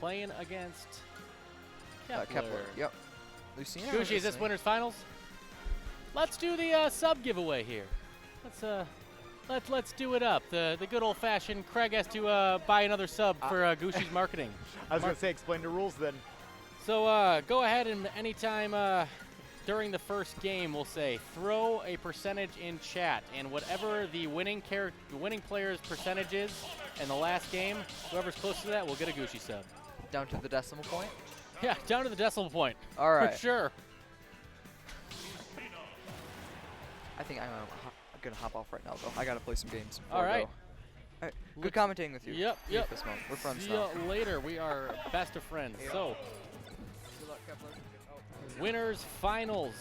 playing against Kepler. Kepler. Yep. Lucina. Gooshi, is this Winners Finals? Let's do the sub giveaway here. Let's do it up. The good old-fashioned Craig has to buy another sub for Gooshi's marketing. I was going to say, explain the rules then. So go ahead and anytime during the first game, we'll say throw a percentage in chat, and whatever the winning player's percentage is in the last game, whoever's close to that will get a Gooshi sub. Down to the decimal point? Yeah, down to the decimal point. All right. For sure. I think I'm going to hop off right now, though. I got to play some games before All I right. go. All right. Good commentating with you. Yep. This month. We're friends See now. you later. We are best of friends. So, Good luck, Kepler. Winners Finals.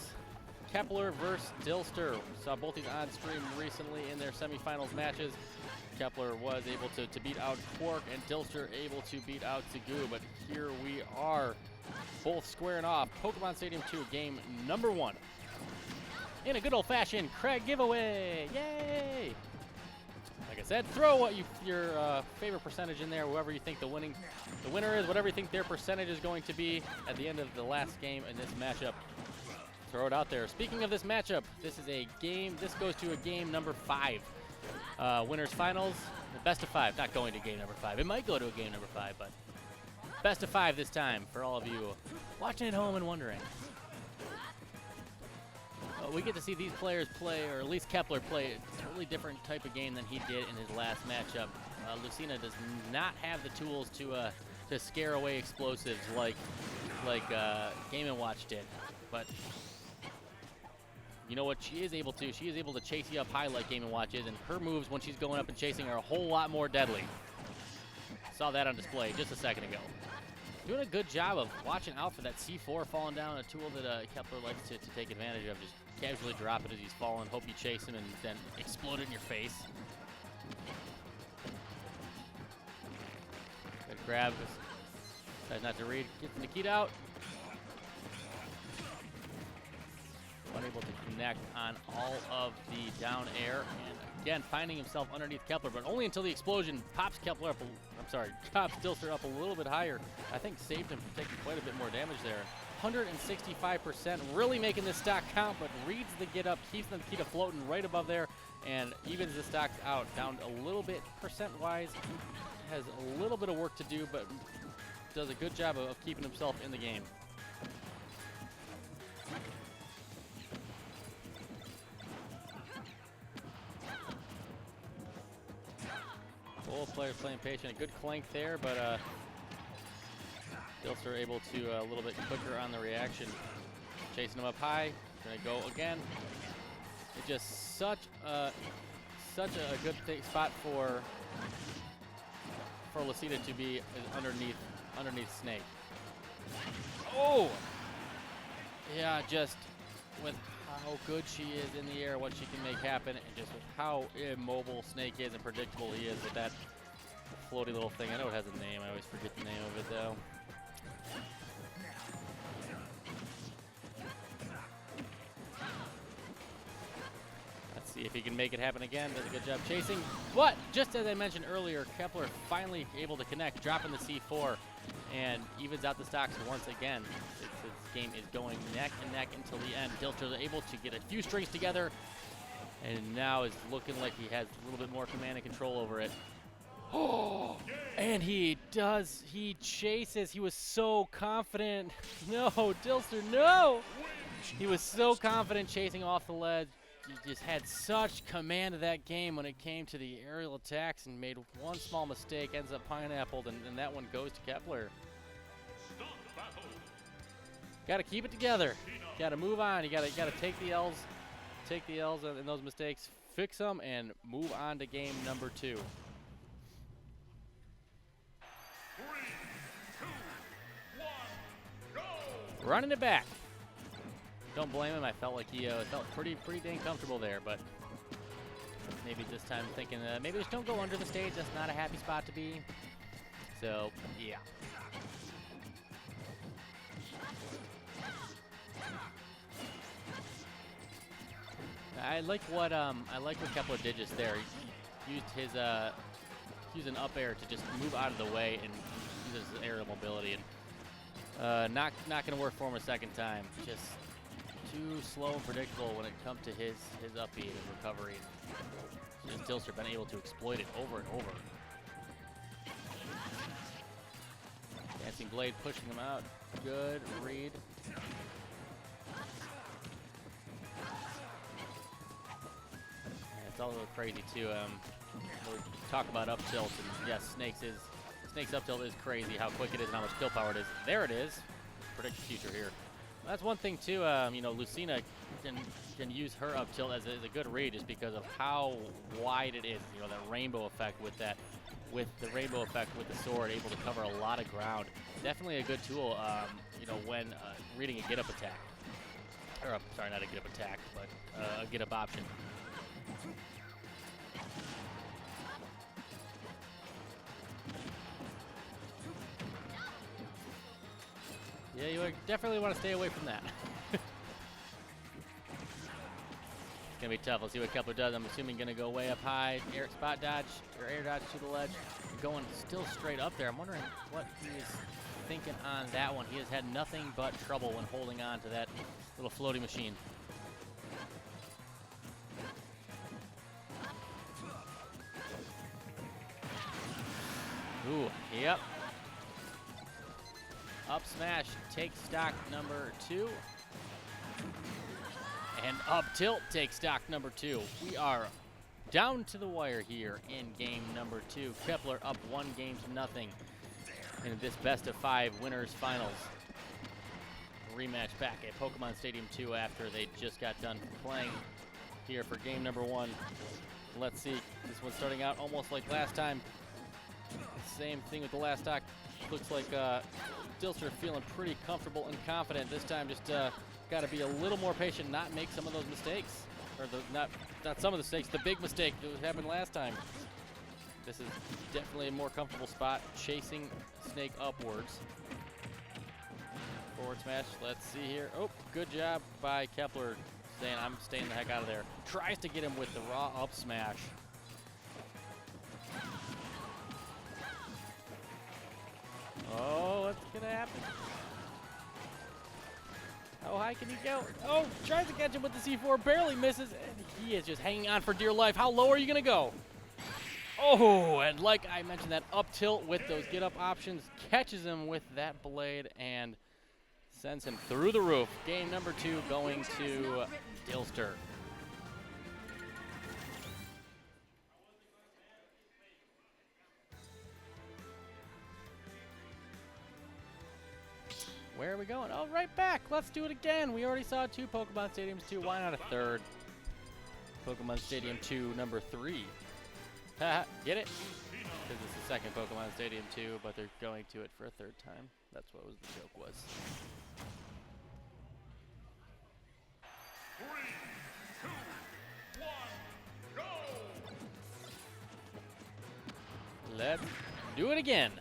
Kepler versus Dylster. Saw both these on stream recently in their semifinals matches. Kepler was able to beat out Quark, and Dylster able to beat out Zagoo. But here we are, both squaring off. Pokemon Stadium 2, game number 1. In a good old-fashioned Craig giveaway. Yay! Like I said, throw what your favorite percentage in there, whoever you think the winner is, whatever you think their percentage is going to be at the end of the last game in this matchup. Throw it out there. Speaking of this matchup, this is a game. This goes to a game number 5. Winners Finals, the best of 5. Not going to game number 5. It might go to a game number 5, but best of 5 this time for all of you watching at home and wondering. We get to see these players play, or at least Kepler play, a totally different type of game than he did in his last matchup. Lucina does not have the tools to scare away explosives like Game & Watch did, but you know what she is able to? She is able to chase you up high like Game & Watch is, and her moves when she's going up and chasing are a whole lot more deadly. Saw that on display just a second ago. Doing a good job of watching out for that C4 falling down, a tool that Kepler likes to take advantage of. Just casually drop it as he's falling, hope you chase him, and then explode it in your face. Good grab. Tries not to read. Gets Nikita out. Unable to connect on all of the down air. And again, finding himself underneath Kepler, but only until the explosion pops Kepler up. Pops Dylster up a little bit higher. I think saved him from taking quite a bit more damage there. 165%, really making this stock count, but reads the get up, keeps the Nikita floating right above there, and evens the stocks out. Down a little bit percent-wise. Has a little bit of work to do, but does a good job of keeping himself in the game. Both players playing patient. A good clank there, but Dylster able to a little bit quicker on the reaction. Chasing him up high. Gonna go again. It's just such a good spot for Lucina to be underneath Snake. Oh! Yeah, just with how good she is in the air, what she can make happen, and just with how immobile Snake is and predictable he is with that floaty little thing. I know it has a name. I always forget the name of it, though. Let's see if he can make it happen again. Does a good job chasing. But just as I mentioned earlier, Kepler finally able to connect, dropping the C4, and evens out the stocks once again. This game is going neck and neck until the end. Dylster is able to get a few strings together, and now is looking like he has a little bit more command and control over it. Oh, and he does. He chases. He was so confident. No, Dylster, no! He was so confident chasing off the ledge. He just had such command of that game when it came to the aerial attacks, and made one small mistake, ends up pineappled, and that one goes to Kepler. Got to keep it together. Got to move on. You got to take the L's and those mistakes, fix them, and move on to game number 2. 3, 2, 1, go! Running it back. Don't blame him. I felt like he felt pretty dang comfortable there, but maybe this time thinking maybe just don't go under the stage. That's not a happy spot to be. So yeah. I like what Kepler did just there. He used his used an up air to just move out of the way and loses his aerial mobility, and not going to work for him a second time. Just too slow and predictable when it comes to his up B and recovery. Just Dylster been able to exploit it over and over. Dancing Blade pushing him out. Good read. Yeah, it's all a little crazy too. We talk about up tilt, and yes, Snake's up tilt is crazy. How quick it is and how much kill power it is. There it is. Predict the future here. That's one thing too. You know, Lucina can use her up tilt as a good read just because of how wide it is. You know, that rainbow effect with that. With the rainbow effect with the sword, able to cover a lot of ground. Definitely a good tool, you know, when reading a get-up attack. Or, sorry, not a get-up attack, but a get-up option. Yeah, you definitely want to stay away from that. It's going to be tough. Let's see what Kepler does. I'm assuming going to go way up high. Air spot dodge, or air dodge to the ledge. Going still straight up there. I'm wondering what he's thinking on that one. He has had nothing but trouble when holding on to that little floaty machine. Ooh, yep. Up smash takes stock number 2. And up tilt takes stock number 2. We are down to the wire here in game number 2. Kepler up 1-0 in this best of 5 winners finals. Rematch back at Pokemon Stadium 2 after they just got done playing here for game number 1. Let's see. This one's starting out almost like last time. Same thing with the last talk. Looks like Dylster feeling pretty comfortable and confident. This time just got to be a little more patient, not make some of those mistakes. Or not some of the mistakes, the big mistake that happened last time. This is definitely a more comfortable spot, chasing Snake upwards. Forward smash, let's see here. Oh, good job by Kepler saying, I'm staying the heck out of there. Tries to get him with the raw up smash. Oh, what's gonna happen? How high can he go? Oh, tries to catch him with the C4, barely misses, and he is just hanging on for dear life. How low are you gonna go? Oh, and like I mentioned, that up tilt with those get up options catches him with that blade and sends him through the roof. Game number 2 going to Dylster. Where are we going? Oh, right back. Let's do it again. We already saw 2 Pokemon Stadiums 2. Why not a third? Pokemon Stadium 2, number 3. Haha, get it? Because it's the second Pokemon Stadium 2, but they're going to it for a third time. That's what the joke was. 3, 2, 1, go! Let's do it again.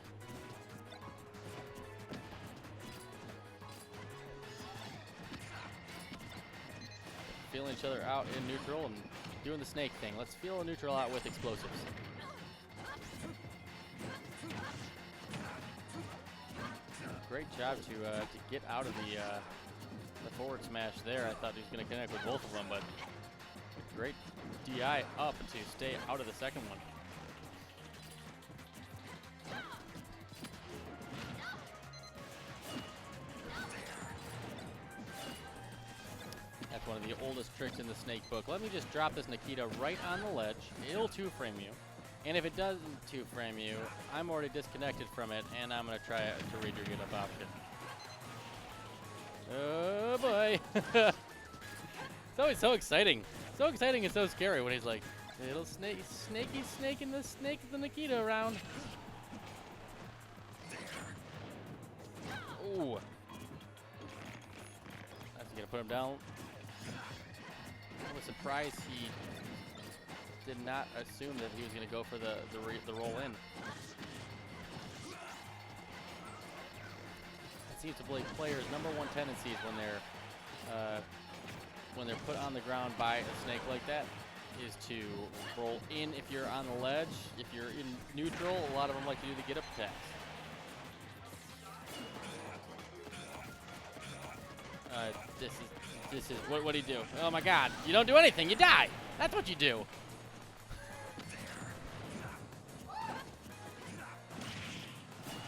Feeling each other out in neutral and doing the snake thing. Let's feel a neutral out with explosives. Great job to get out of the forward smash there. I thought he was going to connect with both of them, but great DI up to stay out of the second one. That's one of the oldest tricks in the Snake book. Let me just drop this Nikita right on the ledge. It'll 2-frame you. And if it doesn't 2-frame you, I'm already disconnected from it, and I'm going to try to read your get up option. Oh boy. It's always so exciting. So exciting and so scary when he's like, little snaky snaking the Nikita around. Ooh. That's going to put him down. I was surprised he did not assume that he was going to go for the roll in. That seems to be players' #1 tendencies when they're put on the ground by a snake like that is to roll in if you're on the ledge. If you're in neutral, a lot of them like to do the get up attacks. This is what do you do? Oh my God! You don't do anything. You die. That's what you do.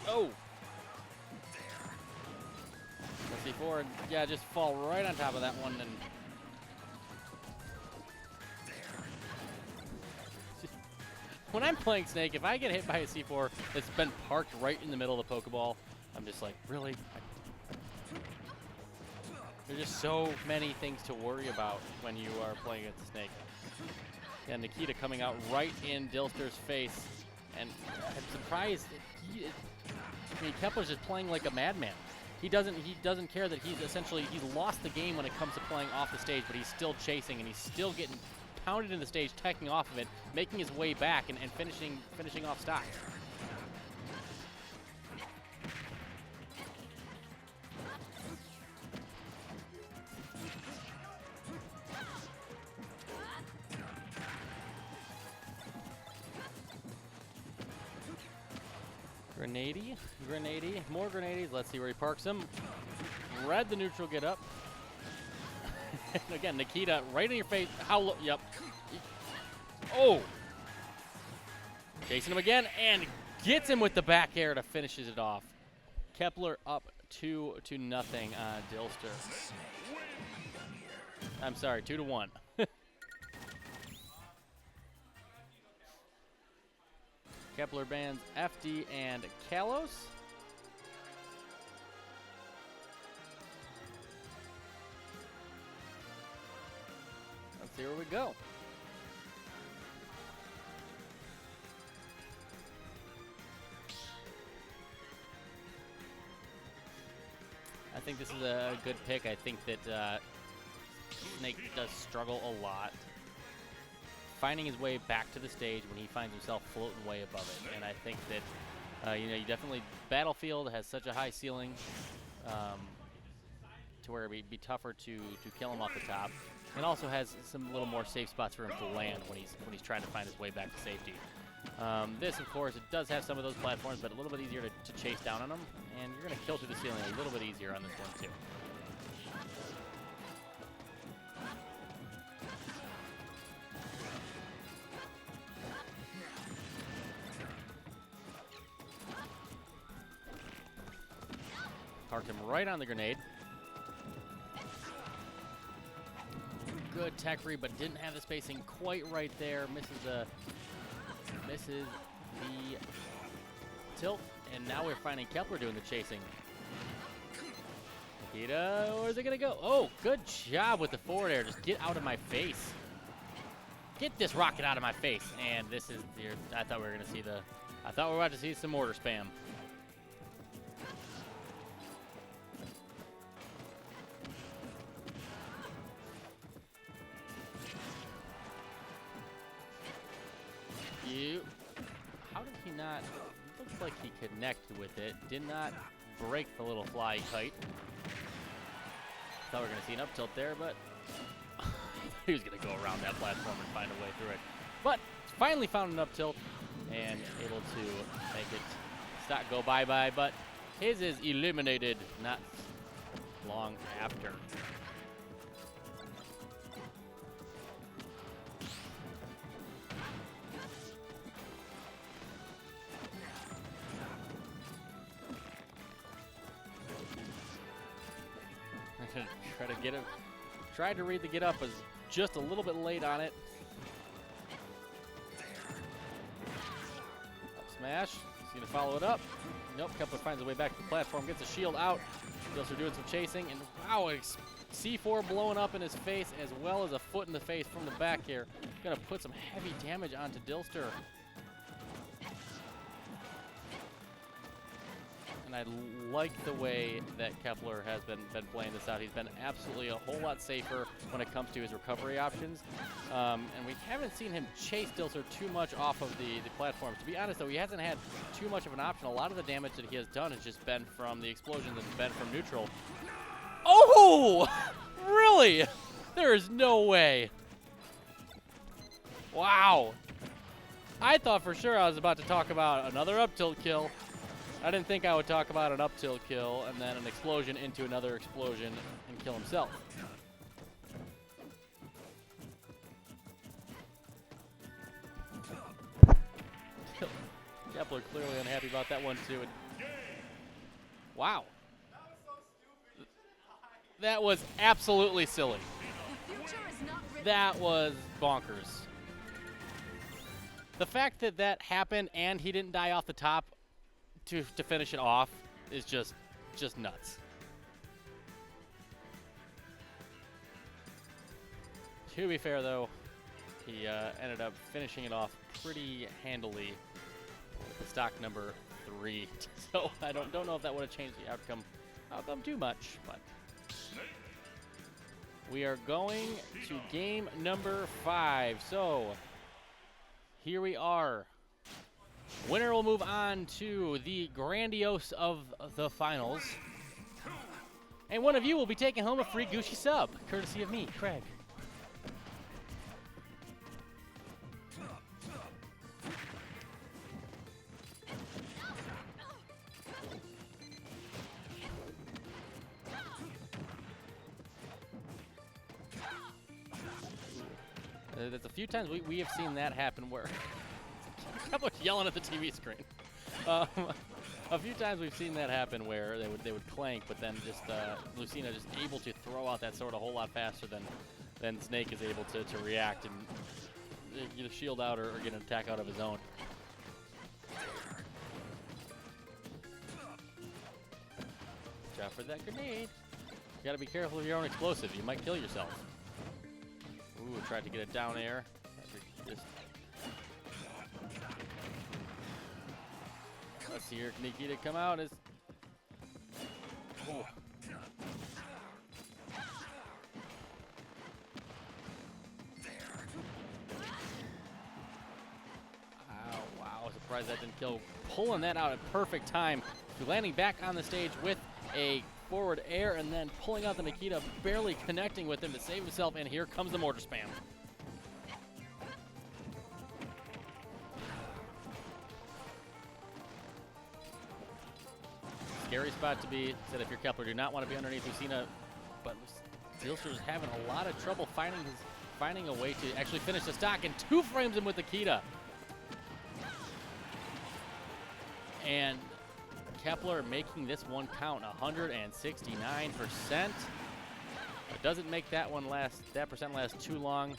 Oh. C4 and yeah, just fall right on top of that one and. When I'm playing Snake, if I get hit by a C4 that's been parked right in the middle of the Pokeball, I'm just like, really? There's just so many things to worry about when you are playing against Snake. And Nikita coming out right in Dylster's face. And I'm surprised. I mean, Kepler's just playing like a madman. He doesn't care that he's lost the game when it comes to playing off the stage, but he's still chasing and he's still getting pounded in the stage, teching off of it, making his way back and finishing off stocks. Grenade, more grenades. Let's see where he parks them. Red the neutral get up. Again, Nikita right in your face. How low? Yep. Oh! Chasing him again and gets him with the back air to finishes it off. Kepler up 2-0 on Dylster. I'm sorry, 2-1. Kepler bans FD and Kalos. Let's see where we go. I think this is a good pick. I think that Snake does struggle a lot finding his way back to the stage when he finds himself floating way above it. And I think that, you definitely, Battlefield has such a high ceiling to where it'd be tougher to kill him off the top. And also has some little more safe spots for him to land when he's trying to find his way back to safety. This, of course, it does have some of those platforms, but a little bit easier to chase down on them. And you're going to kill through the ceiling a little bit easier on this one, too. Parked him right on the grenade. Good tech read, but didn't have the spacing quite right there. Misses the tilt, and now we're finding Kepler doing the chasing. Nikita, where's it gonna go? Oh, good job with the forward air. Just get out of my face. Get this rocket out of my face. And this is I thought we were about to see some mortar spam. How did he not? Looks like he connected with it. Did not break the little fly kite. Thought we were gonna see an up tilt there, but he was gonna go around that platform and find a way through it. But finally found an up tilt and able to make it go bye-bye. But his is eliminated not long after. Try to get him. Tried to read the get up, was just a little bit late on it. Up smash. He's gonna follow it up. Nope. Kepler finds a way back to the platform. Gets a shield out. Dylster doing some chasing, and wow, C4 blowing up in his face as well as a foot in the face from the back here. Gonna put some heavy damage onto Dylster. And I like the way that Kepler has been playing this out. He's been absolutely a whole lot safer when it comes to his recovery options. And we haven't seen him chase Dylster too much off of the platforms. To be honest, though, he hasn't had too much of an option. A lot of the damage that he has done has just been from the explosions and been from neutral. Oh! Really? There is no way. Wow. I thought for sure I was about to talk about another up tilt kill. I didn't think I would talk about an up tilt kill and then an explosion into another explosion and kill himself. Kepler clearly unhappy about that one too. Wow. That was absolutely silly. That was bonkers. The fact that that happened and he didn't die off the top to finish it off is just nuts. To be fair though, he ended up finishing it off pretty handily with stock number 3. So I don't know if that would have changed the outcome too much, but we are going to game number 5. So here we are. Winner will move on to the grandiose of the finals. And one of you will be taking home a free Gooshi sub, courtesy of me, Craig. There's a few times we have seen that happen where Kepler's yelling at the TV screen. A few times we've seen that happen where they would clank, but then just Lucina just able to throw out that sword a whole lot faster than Snake is able to react and either shield out or get an attack out of his own. Watch out for that grenade. You gotta be careful of your own explosive. You might kill yourself. Ooh, tried to get it down air. Just let's see here, Nikita come out. Is oh. Wow, surprised that didn't kill. Pulling that out at perfect time. Landing back on the stage with a forward air and then pulling out the Nikita, barely connecting with him to save himself, and here comes the mortar spam. Scary spot to be, said if you're Kepler, do not want to be underneath Lucina, but Dylster's having a lot of trouble finding a way to actually finish the stock, and 2 frames him with the Kita. And Kepler making this one count, 169%. But doesn't make that percent last too long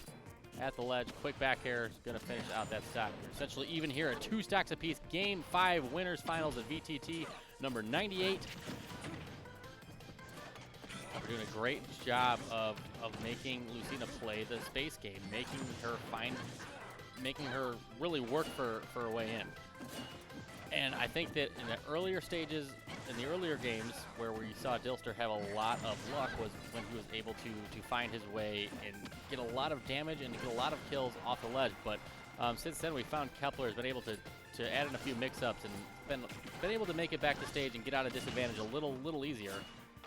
at the ledge. Quick back air is going to finish out that stock. We're essentially even here at 2 stocks apiece. Game 5 winners finals at VTT number 98. We're doing a great job of making Lucina play the space game, making her really work for a way in. And I think that in the earlier stages, in the earlier games, where we saw Dylster have a lot of luck was when he was able to find his way and get a lot of damage and get a lot of kills off the ledge. But since then, we found Kepler has been able to add in a few mix-ups and been able to make it back to stage and get out of disadvantage a little easier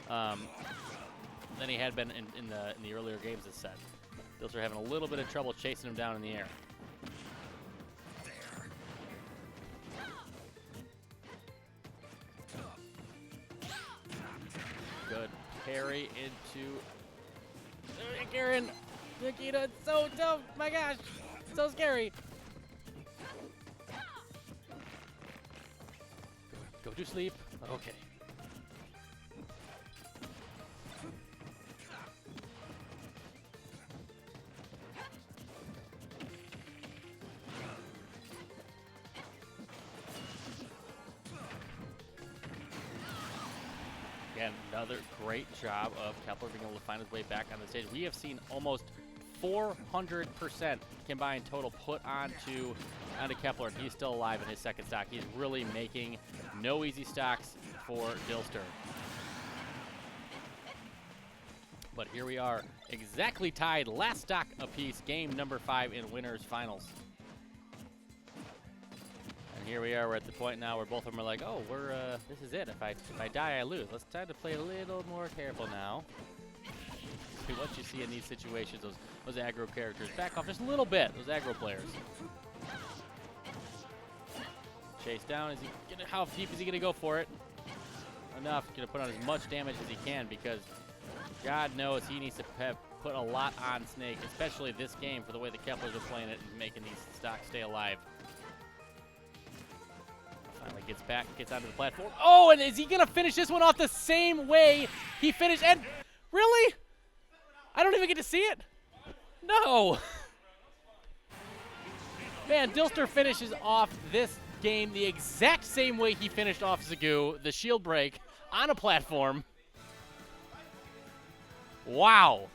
than he had been in the earlier games this set. Dylster having a little bit of trouble chasing him down in the air. Good parry into Garen. Nikita, it's so tough. My gosh, so scary. Go to sleep. Okay. Again, another great job of Kepler being able to find his way back on the stage. We have seen almost 400% combined total put onto Kepler, and he's still alive in his second stock. He's really making no easy stocks for Dylster. But here we are, exactly tied, last stock apiece, game number 5 in winners finals. And here we are, we're at the point now where both of them are like, oh, this is it. If I die, I lose. Let's try to play a little more careful now. See what you see in these situations, those aggro characters. Back off just a little bit, those aggro players. Chase down. Is he gonna? How deep is he gonna go for it? Enough. Gonna put on as much damage as he can because God knows he needs to put a lot on Snake, especially this game for the way the Keplers are playing it and making these stocks stay alive. Finally gets back, gets onto the platform. Oh, and is he gonna finish this one off the same way he finished? And really? I don't even get to see it. No. Man, Dylster finishes off this game the exact same way he finished off Zagoo, the shield break on a platform. Wow.